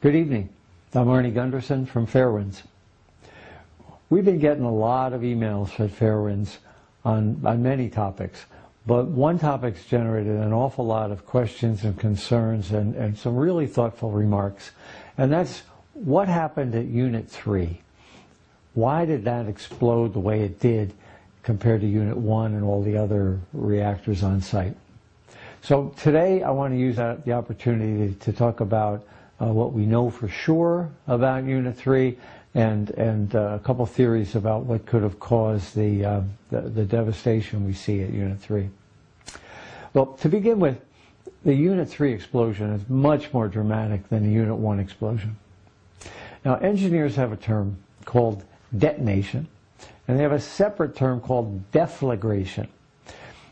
Good evening. I'm Arnie Gunderson from Fairwinds. We've been getting a lot of emails at Fairwinds on many topics, but one topic's generated an awful lot of questions and concerns and some really thoughtful remarks, and that's what happened at Unit 3. Why did that explode the way it did compared to Unit 1 and all the other reactors on site? So today I want to use the opportunity to talk about what we know for sure about Unit 3 and a couple theories about what could have caused the devastation we see at Unit 3. Well, to begin with, the Unit 3 explosion is much more dramatic than the Unit 1 explosion. Now, engineers have a term called detonation, and they have a separate term called deflagration.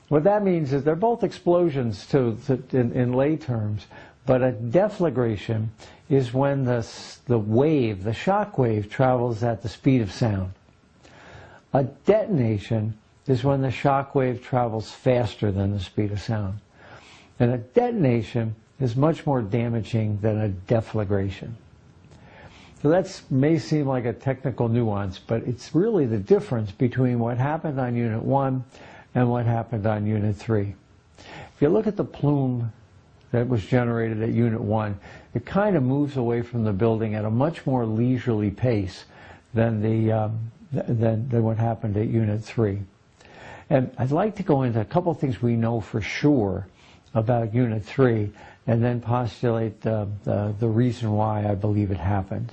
What that means is they're both explosions in lay terms, but a deflagration is when the shock wave, travels at the speed of sound. A detonation is when the shock wave travels faster than the speed of sound. And a detonation is much more damaging than a deflagration. So that may seem like a technical nuance, but it's really the difference between what happened on Unit 1 and what happened on Unit 3. If you look at the plume that was generated at Unit 1, it kind of moves away from the building at a much more leisurely pace than what happened at Unit 3. And I'd like to go into a couple of things we know for sure about Unit 3 and then postulate the reason why I believe it happened.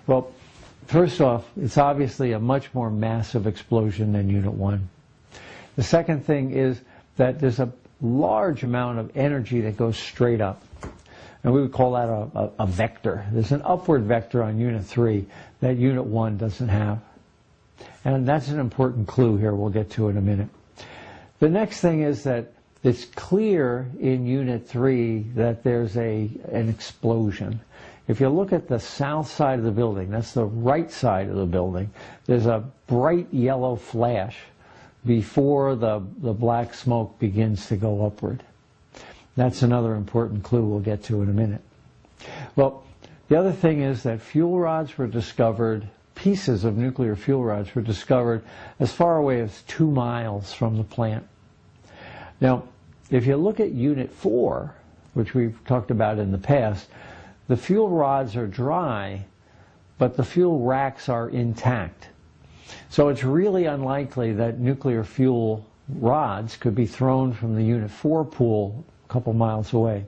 Well, first off, it's obviously a much more massive explosion than Unit 1. The second thing is that there's a large amount of energy that goes straight up. And we would call that a vector. There's an upward vector on Unit 3 that Unit 1 doesn't have. And that's an important clue here we'll get to in a minute. The next thing is that it's clear in Unit 3 that there's an explosion. If you look at the south side of the building, that's the right side of the building, there's a bright yellow flash before the black smoke begins to go upward. That's another important clue we'll get to in a minute. Well, the other thing is that fuel rods were discovered, pieces of nuclear fuel rods were discovered as far away as 2 miles from the plant. Now, if you look at Unit 4, which we've talked about in the past, the fuel rods are dry, but the fuel racks are intact. So it's really unlikely that nuclear fuel rods could be thrown from the Unit 4 pool a couple miles away,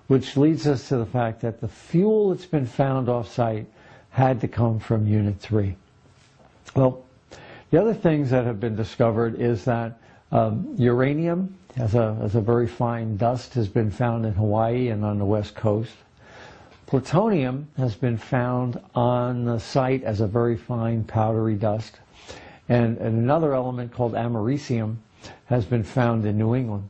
which leads us to the fact that the fuel that's been found off-site had to come from Unit 3. Well, the other things that have been discovered is that uranium as a very fine dust has been found in Hawaii and on the West Coast. Plutonium has been found on the site as a very fine powdery dust. And another element called americium has been found in New England.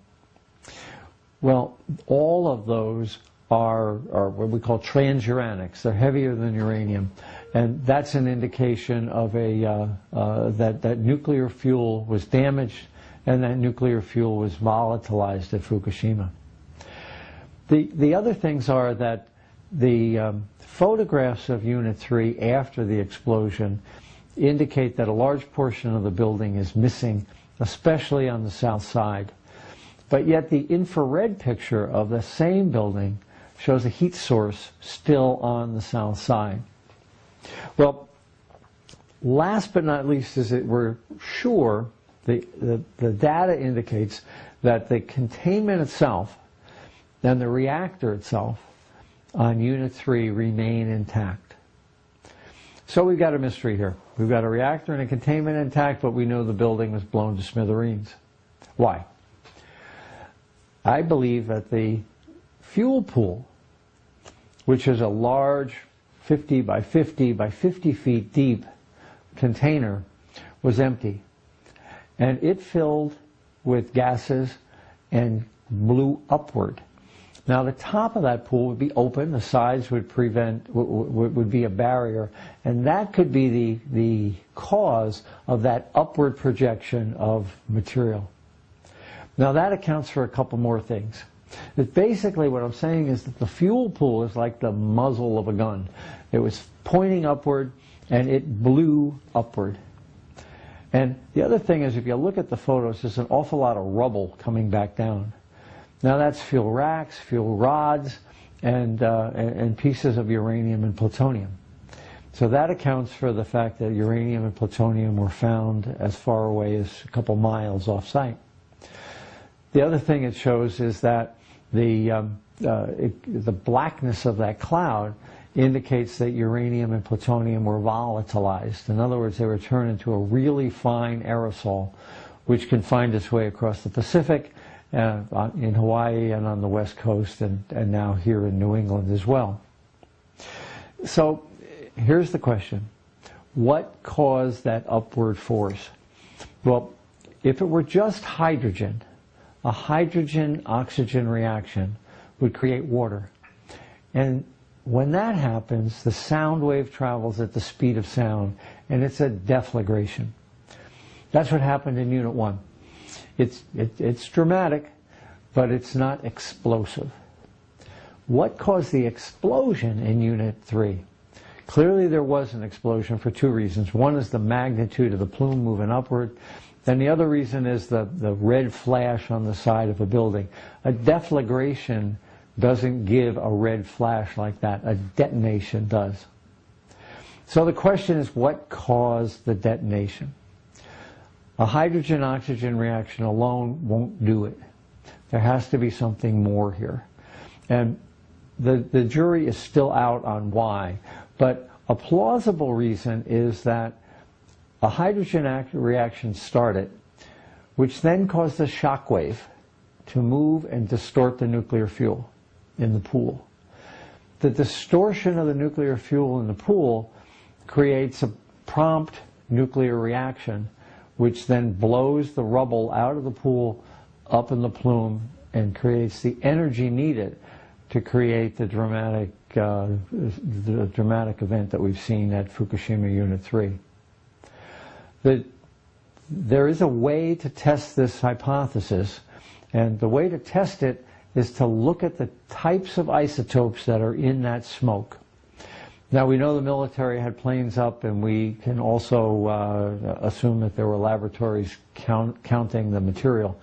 Well, all of those are what we call transuranics. They're heavier than uranium. And that's an indication of that nuclear fuel was damaged and that nuclear fuel was volatilized at Fukushima. The other things are that the photographs of Unit 3 after the explosion indicate that a large portion of the building is missing, especially on the south side. But yet the infrared picture of the same building shows a heat source still on the south side. Well, last but not least is that we're sure the data indicates that the containment itself and the reactor itself on Unit 3 remain intact. So we've got a mystery here. We've got a reactor and a containment intact, but we know the building was blown to smithereens. Why? I believe that the fuel pool, which is a large 50 by 50 by 50 feet deep container, was empty. And it filled with gases and blew upward. Now the top of that pool would be open, the sides would be a barrier, and that could be the cause of that upward projection of material. Now that accounts for a couple more things. Basically what I'm saying is that the fuel pool is like the muzzle of a gun. It was pointing upward and it blew upward. And the other thing is, if you look at the photos, there's an awful lot of rubble coming back down. Now that's fuel racks, fuel rods, and pieces of uranium and plutonium. So that accounts for the fact that uranium and plutonium were found as far away as a couple miles off site. The other thing it shows is that the blackness of that cloud indicates that uranium and plutonium were volatilized. In other words, they were turned into a really fine aerosol, which can find its way across the Pacific, in Hawaii and on the West Coast, and now here in New England as well. So here's the question. What caused that upward force? Well, if it were just hydrogen, a hydrogen-oxygen reaction would create water. And when that happens, the sound wave travels at the speed of sound, and it's a deflagration. That's what happened in Unit 1. It's dramatic, but it's not explosive. What caused the explosion in Unit 3? Clearly there was an explosion for two reasons. One is the magnitude of the plume moving upward, and the other reason is the red flash on the side of a building. A deflagration doesn't give a red flash like that. A detonation does. So the question is, what caused the detonation? A hydrogen-oxygen reaction alone won't do it. There has to be something more here. And the jury is still out on why. But a plausible reason is that a hydrogen reaction started, which then caused a shock wave to move and distort the nuclear fuel in the pool. The distortion of the nuclear fuel in the pool creates a prompt nuclear reaction, which then blows the rubble out of the pool up in the plume and creates the energy needed to create the dramatic event that we've seen at Fukushima Unit 3. There is a way to test this hypothesis, and the way to test it is to look at the types of isotopes that are in that smoke. Now, we know the military had planes up, and we can also assume that there were laboratories counting the material.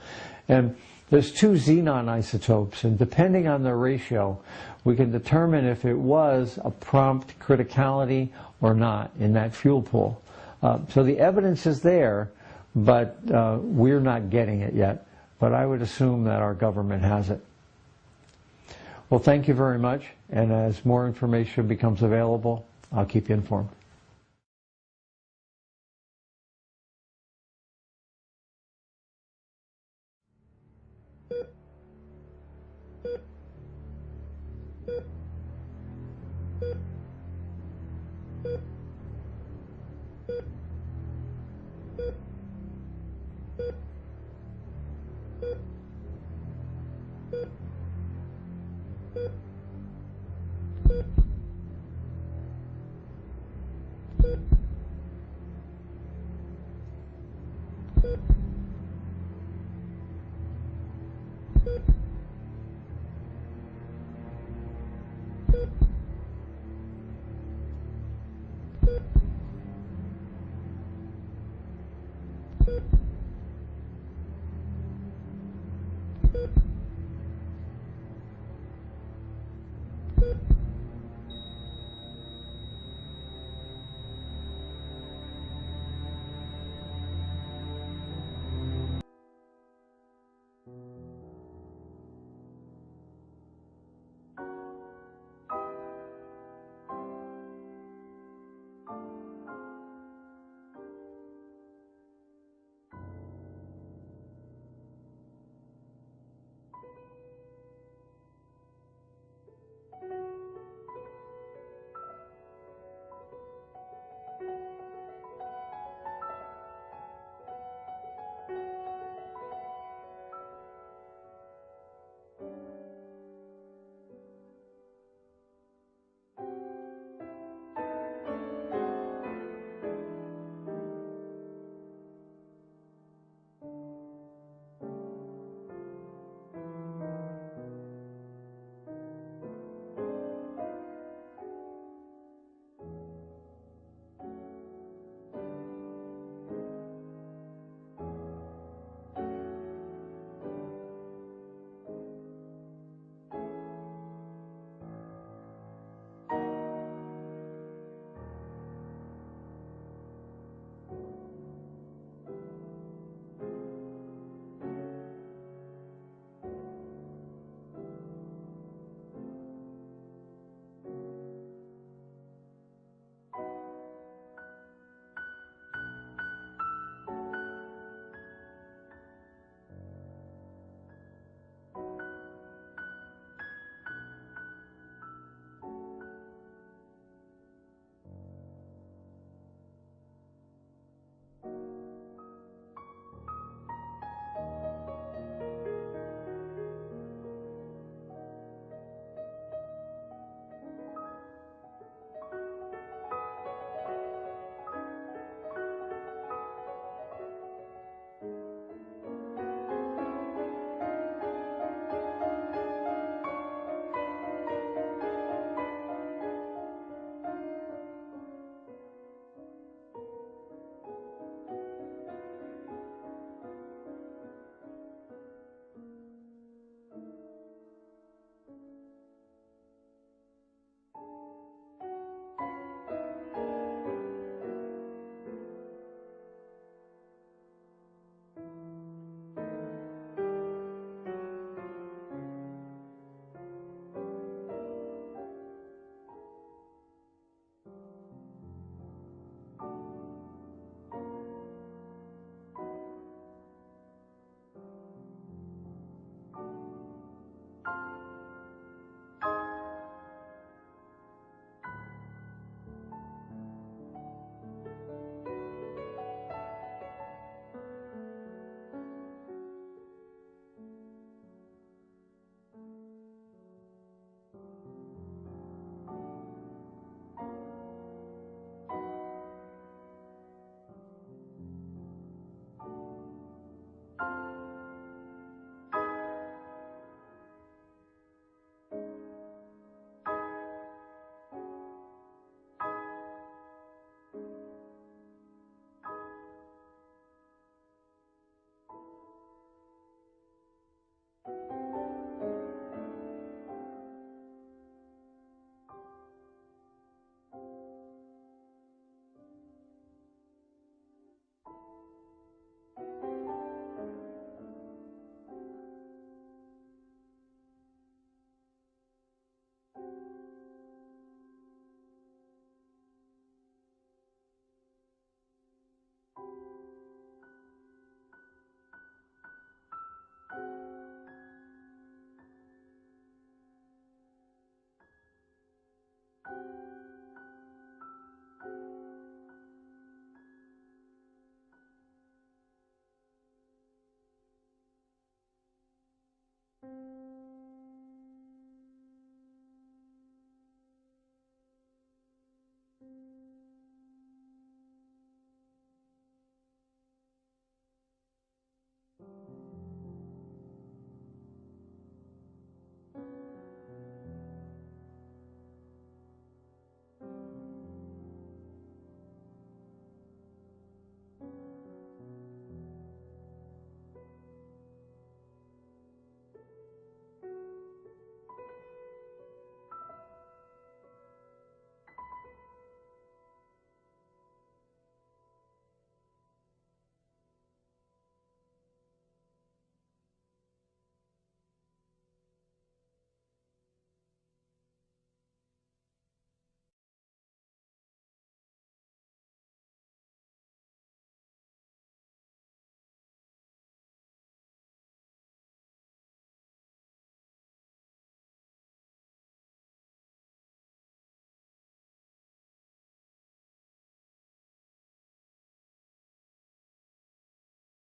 And there's two xenon isotopes, and depending on their ratio, we can determine if it was a prompt criticality or not in that fuel pool. So the evidence is there, but we're not getting it yet. But I would assume that our government has it. Well, thank you very much, and as more information becomes available, I'll keep you informed.